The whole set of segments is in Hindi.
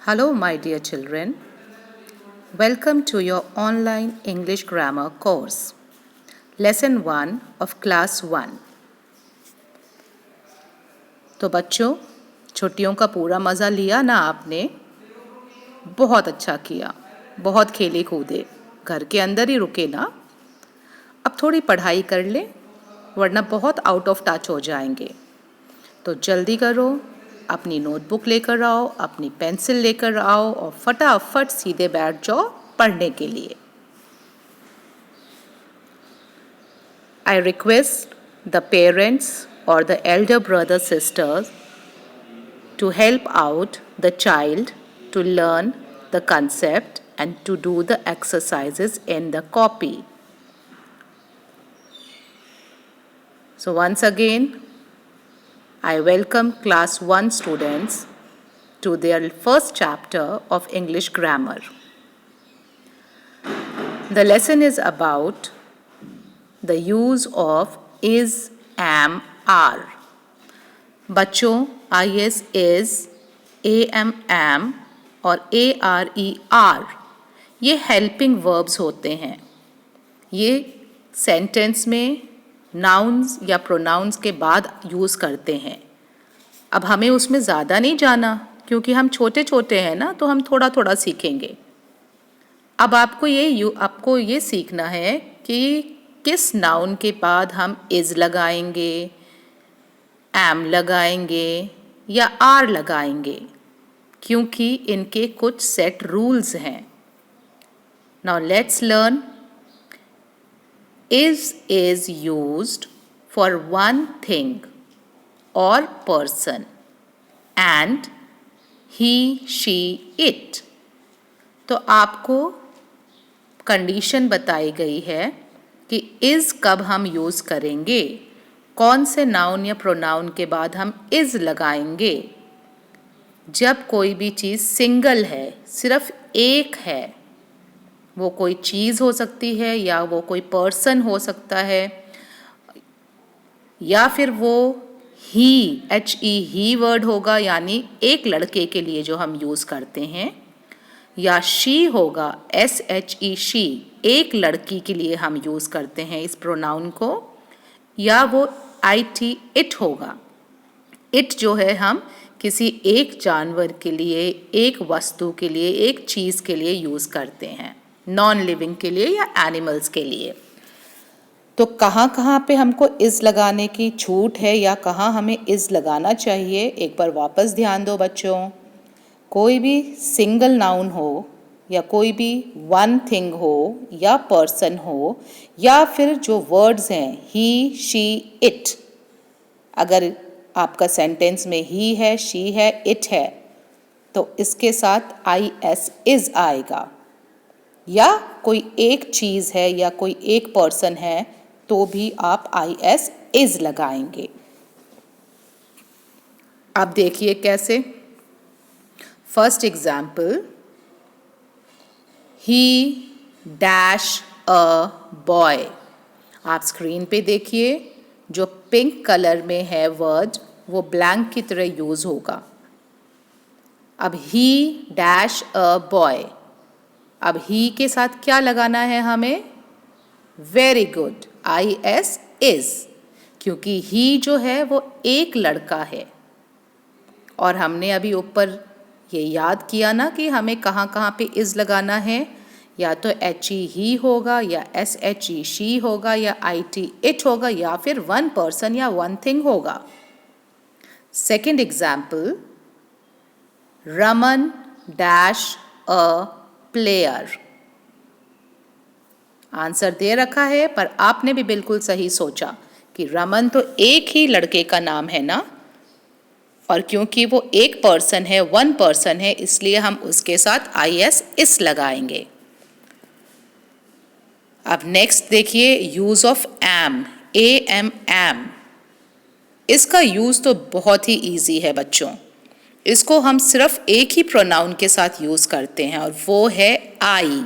Hello, my dear children. Welcome to your online English grammar course. Lesson 1 of Class 1. तो बच्चों, छुट्टियों का पूरा मज़ा लिया ना आपने? बहुत अच्छा किया, बहुत खेले कूदे, घर के अंदर ही रुके ना? अब थोड़ी पढ़ाई कर लें, वरना बहुत आउट ऑफ टच हो जाएंगे। तो जल्दी करो, अपनी नोटबुक लेकर आओ, अपनी पेंसिल लेकर आओ और फटाफट सीधे बैठ जाओ पढ़ने के लिए। I request the parents or the elder brother sisters to help out the child to learn the concept and to do the exercises in the copy. So once again, I welcome class 1 students to their first chapter of English grammar. The lesson is about the use of is, am, are. बच्चों, is, am और are ये हेल्पिंग वर्ब्स होते हैं। ये सेंटेंस में नाउन्स या प्रोनाउंस के बाद यूज़ करते हैं। अब हमें उसमें ज़्यादा नहीं जाना, क्योंकि हम छोटे छोटे हैं ना, तो हम थोड़ा थोड़ा सीखेंगे। अब आपको ये सीखना है कि किस नाउन के बाद हम इज़ लगाएंगे, एम लगाएंगे या आर लगाएंगे, क्योंकि इनके कुछ सेट रूल्स हैं। Now let's learn. is used for one thing or person and he, she, it। तो आपको कंडीशन बताई गई है कि is कब हम यूज़ करेंगे, कौन से नाउन या प्रोनाउन के बाद हम is लगाएंगे। जब कोई भी चीज़ सिंगल है, सिर्फ एक है, वो कोई चीज़ हो सकती है या वो कोई पर्सन हो सकता है, या फिर वो ही वर्ड होगा, यानी एक लड़के के लिए जो हम यूज़ करते हैं, या शी होगा शी, एक लड़की के लिए हम यूज़ करते हैं इस प्रोनाउन को, या वो इट होगा। इट जो है हम किसी एक जानवर के लिए, एक वस्तु के लिए, एक चीज़ के लिए यूज़ करते हैं, नॉन लिविंग के लिए या एनिमल्स के लिए। तो कहाँ पे हमको इज़ लगाने की छूट है या कहाँ हमें इज़ लगाना चाहिए, एक बार वापस ध्यान दो बच्चों। कोई भी सिंगल नाउन हो या कोई भी वन थिंग हो या पर्सन हो, या फिर जो वर्ड्स हैं ही, शी, इट, अगर आपका सेंटेंस में ही है, शी है, इट है, तो इसके साथ इज़ आएगा। या कोई एक चीज़ है या कोई एक पर्सन है तो भी आप इज़ लगाएंगे। अब देखिए कैसे। First example, he dash a boy. आप स्क्रीन पे देखिए, जो पिंक कलर में है वर्ड वो ब्लैंक की तरह यूज़ होगा। अब ही डैश अ बॉय, अब ही के साथ क्या लगाना है हमें? वेरी गुड, इज़, क्योंकि ही जो है वो एक लड़का है। और हमने अभी ऊपर ये याद किया ना कि हमें कहाँ पे इज़ लगाना है, या तो ही होगा, या शी होगा, या इट होगा, या फिर वन पर्सन या वन थिंग होगा। Second example, Raman dash a player. Answer दे रखा है, पर आपने भी बिल्कुल सही सोचा कि रमन तो एक ही लड़के का नाम है ना, और क्योंकि वो एक पर्सन है, वन पर्सन है, इसलिए हम उसके साथ इस लगाएंगे। अब नेक्स्ट देखिए, यूज ऑफ एम, एम। इसका यूज तो बहुत ही इजी है बच्चों। इसको हम सिर्फ एक ही प्रोनाउन के साथ यूज करते हैं और वो है आई,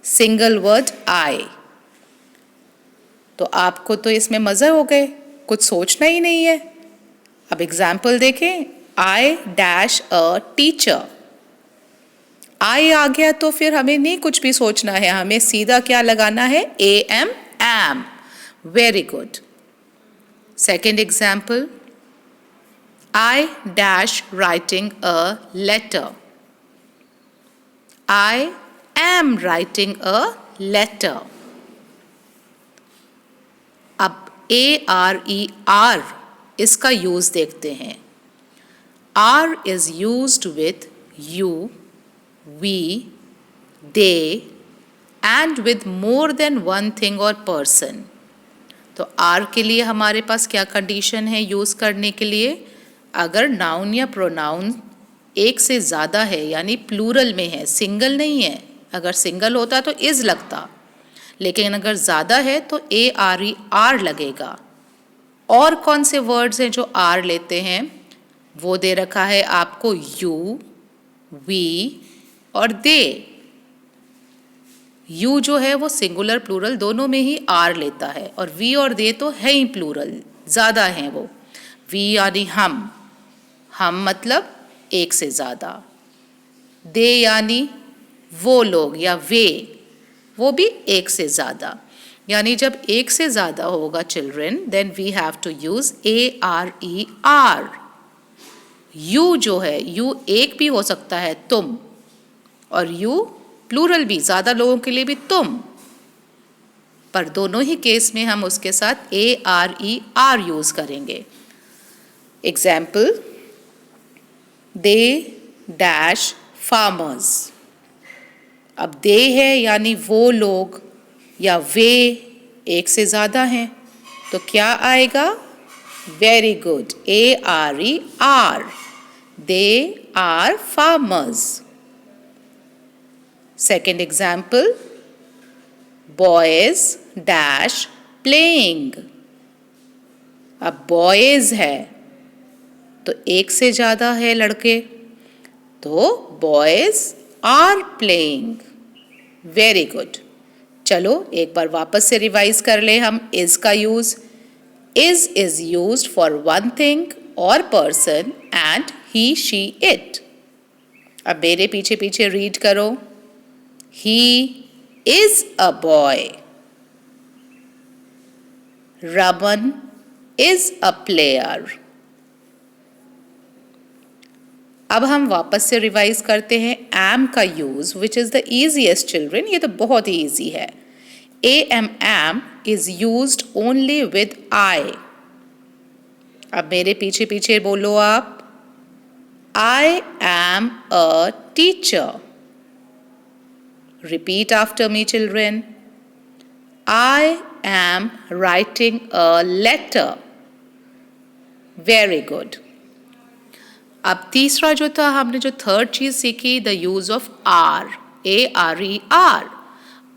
सिंगल वर्ड आई। तो आपको तो इसमें मज़े हो गए, कुछ सोचना ही नहीं है। अब एग्जाम्पल देखें, आई डैश अ टीचर। आई आ गया तो फिर हमें नहीं कुछ भी सोचना है, हमें सीधा क्या लगाना है, am. Very good. Second example, I dash writing a letter. I am writing a letter. अब ARER इसका यूज देखते हैं. R is used with you, we, they and with more than one thing or person. तो R के लिए हमारे पास क्या कंडीशन है यूज करने के लिए, अगर नाउन या प्रोनाउन एक से ज़्यादा है यानी प्लूरल में है, सिंगल नहीं है. अगर सिंगल होता तो इज लगता, लेकिन अगर ज़्यादा है तो ARER लगेगा. और कौन से वर्ड्स हैं जो R लेते हैं, वो दे रखा है आपको यू, वी और दे. यू जो है वो सिंगुलर प्लूरल दोनों में ही आर लेता है, और वी और दे तो है ही प्लूरल, ज़्यादा हैं वो. वी यानी हम मतलब एक से ज़्यादा. दे यानी वो लोग या वे, वो भी एक से ज़्यादा. यानी जब एक से ज़्यादा होगा children, then we have to use ARER. You जो है, यू एक भी हो सकता है तुम, और यू प्लूरल भी, ज़्यादा लोगों के लिए भी तुम, पर दोनों ही केस में हम उसके साथ ARER यूज़ करेंगे. Example, they dash farmers. अब दे है यानी वो लोग या वे एक से ज़्यादा हैं, तो क्या आएगा, very good, ARER. They are farmers. Second example, boys dash playing. अब boys है तो एक से ज़्यादा है लड़के, तो boys are playing. Very good. चलो एक बार वापस से रिवाइज कर ले हम is का use. is used for one thing or person and he, she, it. अब मेरे पीछे पीछे रीड करो. He is a boy. Raman is a player. अब हम वापस से रिवाइज करते हैं am का use, which is the easiest children. ये तो बहुत ही ईजी है. am is used only with I. अब मेरे पीछे पीछे बोलो आप. I am a teacher. Repeat after me, children. I am writing a letter. Very good. अब तीसरा जो था, हमने जो थर्ड चीज सीखी, the use of are. ARER.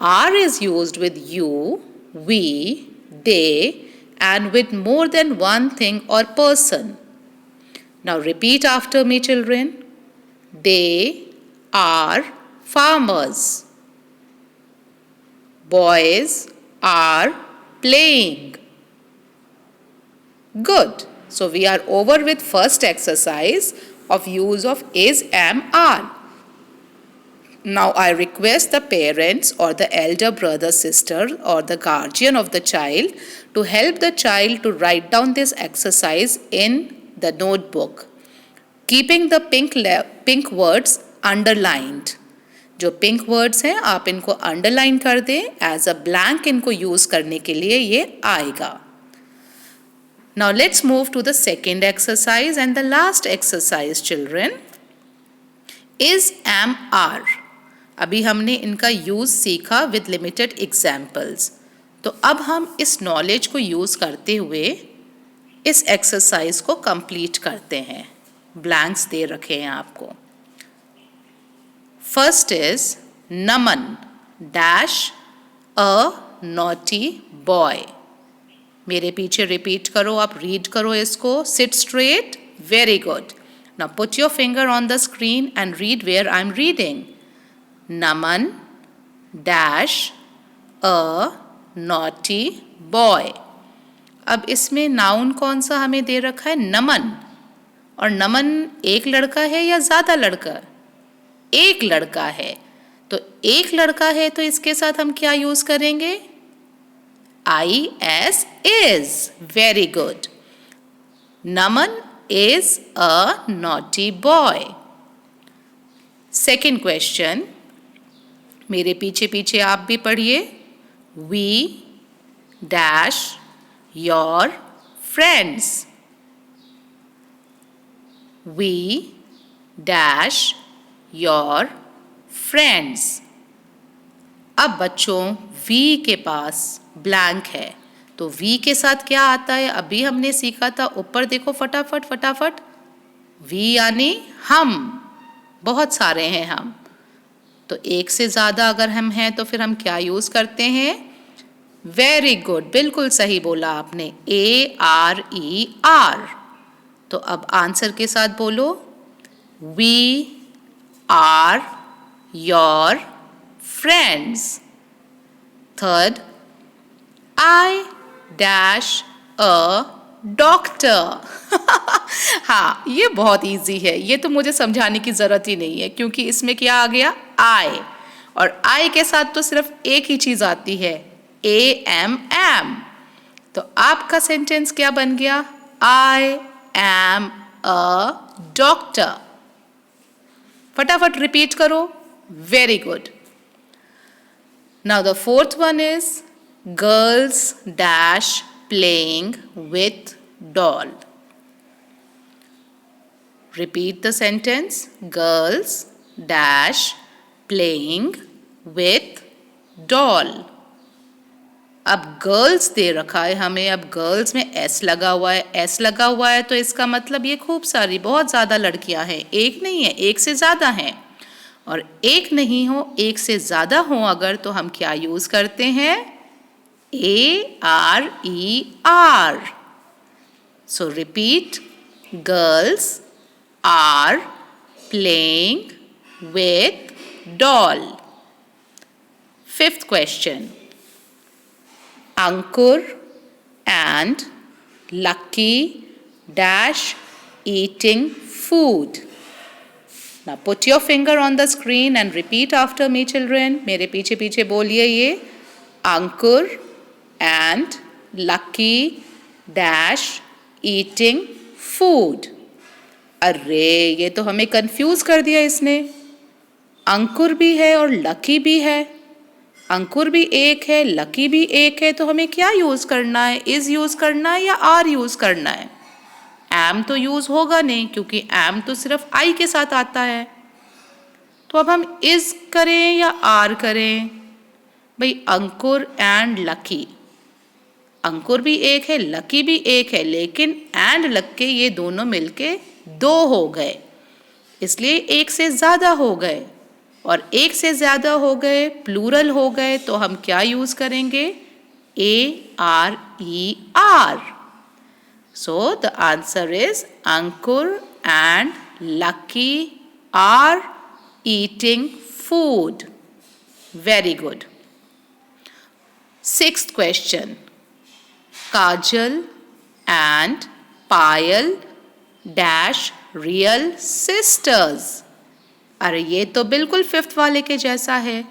R is used with you, we, they and with more than one thing or person. Now repeat after me, children. They are farmers. Boys are playing. Good. So we are over with first exercise of use of is, am, are. Now I request the parents or the elder brother, sister or the guardian of the child to help the child to write down this exercise in the notebook, keeping the pink words underlined. जो पिंक वर्ड्स हैं आप इनको अंडरलाइन कर दें, एज अ ब्लैंक इनको यूज करने के लिए ये आएगा. Now let's move to the second exercise and the last exercise children. Is, am, are. अभी हमने इनका यूज सीखा विद लिमिटेड एग्जाम्पल्स. तो अब हम इस नॉलेज को यूज करते हुए इस एक्सरसाइज को कंप्लीट करते हैं. ब्लैंक्स दे रखे हैं आपको. First is Naman dash a naughty boy. मेरे पीछे रिपीट करो, आप रीड करो इसको. Sit straight. Very good. Now put your finger on the screen and read where I'm reading. Naman dash a naughty boy. अब इसमें नाउन कौन सा हमें दे रखा है, नमन. और नमन एक लड़का है या ज़्यादा लड़का? एक लड़का है, तो एक लड़का है तो इसके साथ हम क्या यूज करेंगे? is is. Very good. Naman is a naughty boy. Second question, मेरे पीछे पीछे आप भी पढ़िए. We dash your friends. We dash your friends. अब बच्चों V के पास ब्लैंक है, तो V के साथ क्या आता है? अभी हमने सीखा था, ऊपर देखो फटाफट फटाफट. V यानी हम, बहुत सारे हैं हम, तो एक से ज़्यादा अगर हम हैं तो फिर हम क्या यूज़ करते हैं? वेरी गुड, बिल्कुल सही बोला आपने, ARER. तो अब आंसर के साथ बोलो, We are your friends. Third, I dash a doctor. हाँ, ये बहुत इजी है, ये तो मुझे समझाने की ज़रूरत ही नहीं है, क्योंकि इसमें क्या आ गया? I, और I के साथ तो सिर्फ एक ही चीज़ आती है, am. तो आपका सेंटेंस क्या बन गया? I am a doctor. फटाफट रिपीट करो. Very good. Now the fourth one is girls dash playing with doll. Repeat the sentence. Girls dash playing with doll. अब गर्ल्स दे रखा है हमें, अब गर्ल्स में एस लगा हुआ है, एस लगा हुआ है तो इसका मतलब ये खूब सारी, बहुत ज़्यादा लड़कियां हैं, एक नहीं है, एक से ज़्यादा हैं. और एक नहीं हो, एक से ज़्यादा हो अगर, तो हम क्या यूज़ करते हैं? ARER. So repeat. Girls are playing with doll. Fifth question. Ankur and Lucky dash eating food. Now put your finger on the screen and repeat after me, children. मेरे पीछे पीछे बोलिए ये. Ankur and Lucky dash eating food. अरे ये तो हमें कंफ्यूज कर दिया इसने. अंकुर भी है और लकी भी है. अंकुर भी एक है, लकी भी एक है, तो हमें क्या यूज करना है? इज यूज करना है या आर यूज करना है? एम तो यूज होगा नहीं, क्योंकि एम तो सिर्फ आई के साथ आता है. तो अब हम इज करें या आर करें? भाई अंकुर एंड लकी, अंकुर भी एक है, लकी भी एक है, लेकिन एंड लग के ये दोनों मिलके दो हो गए, इसलिए एक से ज्यादा हो गए, और एक से ज्यादा हो गए, प्लूरल हो गए, तो हम क्या यूज करेंगे? ARER. So the answer is Ankur and Lucky are eating food. Very good. Sixth question. Kajal and Payal dash real sisters. अरे ये तो बिल्कुल फिफ्थ वाले के जैसा है.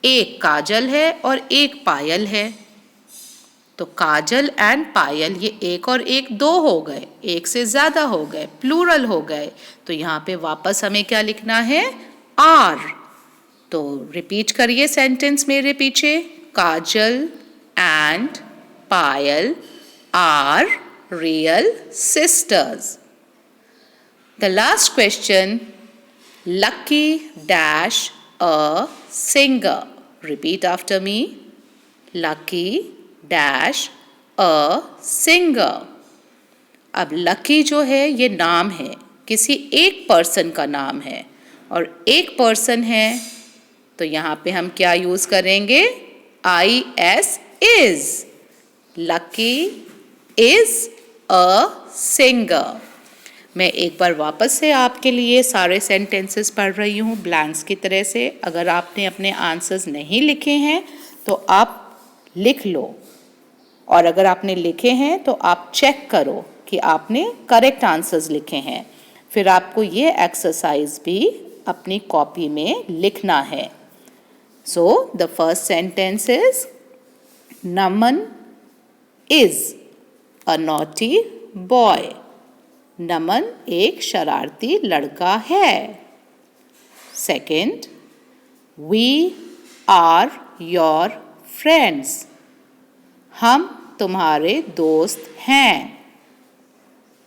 एक काजल है और एक पायल है, तो काजल एंड पायल ये एक और एक दो हो गए, एक से ज्यादा हो गए, प्लूरल हो गए, तो यहाँ पे वापस हमें क्या लिखना है? आर. तो रिपीट करिए सेंटेंस मेरे पीछे. Kajal and Payal are real sisters. The last question. Lucky dash a singer. Repeat after me. Lucky dash a singer. अब लकी जो है ये नाम है, किसी एक पर्सन का नाम है, और एक पर्सन है तो यहाँ पे हम क्या यूज करेंगे? IS is. Lucky is a singer. मैं एक बार वापस से आपके लिए सारे सेंटेंसेस पढ़ रही हूँ ब्लैंक्स की तरह से. अगर आपने अपने आंसर्स नहीं लिखे हैं तो आप लिख लो, और अगर आपने लिखे हैं तो आप चेक करो कि आपने करेक्ट आंसर्स लिखे हैं. फिर आपको ये एक्सरसाइज भी अपनी कॉपी में लिखना है। So the first sentence is Naman is a naughty boy. Naman एक शरारती लड़का है। Second, we are your friends. हम तुम्हारे दोस्त हैं।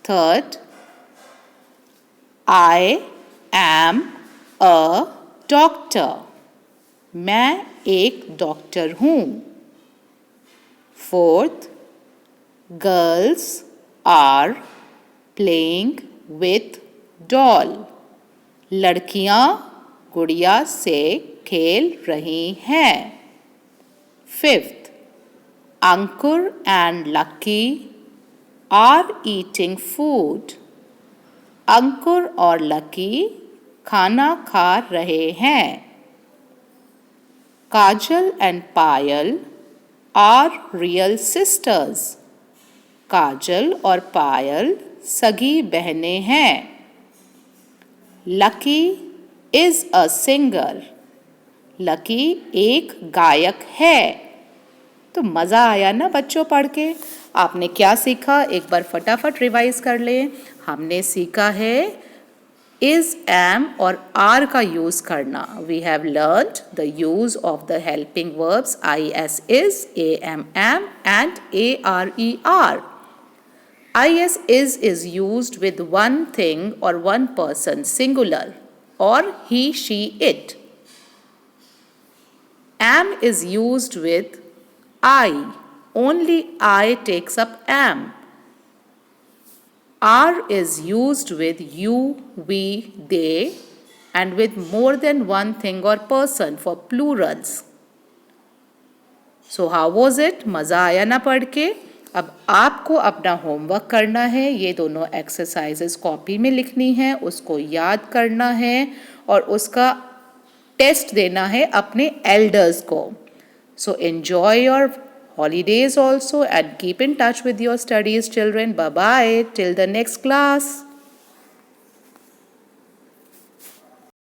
Third, I am a doctor. मैं एक डॉक्टर हूँ। Fourth, girls are playing with doll. लड़कियाँ गुड़िया से खेल रही हैं। Fifth, Ankur and Lucky are eating food. Ankur और लकी खाना खा रहे हैं। Kajal and Payal are real sisters. काजल और पायल सगी बहनें हैं। Lucky is a singer. Lucky एक गायक है। तो मज़ा आया ना बच्चों पढ़ के? आपने क्या सीखा एक बार फटाफट रिवाइज कर लें। हमने सीखा है इज, एम और आर का यूज़ करना। We have learned the use of the helping verbs I S is, A M am and A R E are. is is used with one thing or one person singular or he she it. Am is used with I, only I takes up am. Are is used with you, we, they and with more than one thing or person for plurals. So how was it? मज़ा आया ना पढ़ के? अब आपको अपना होमवर्क करना है। ये दोनों एक्सरसाइजेस कॉपी में लिखनी है, उसको याद करना है और उसका टेस्ट देना है अपने एल्डर्स को। So enjoy your holidays also and keep in touch with your studies, children. Bye bye till the next class.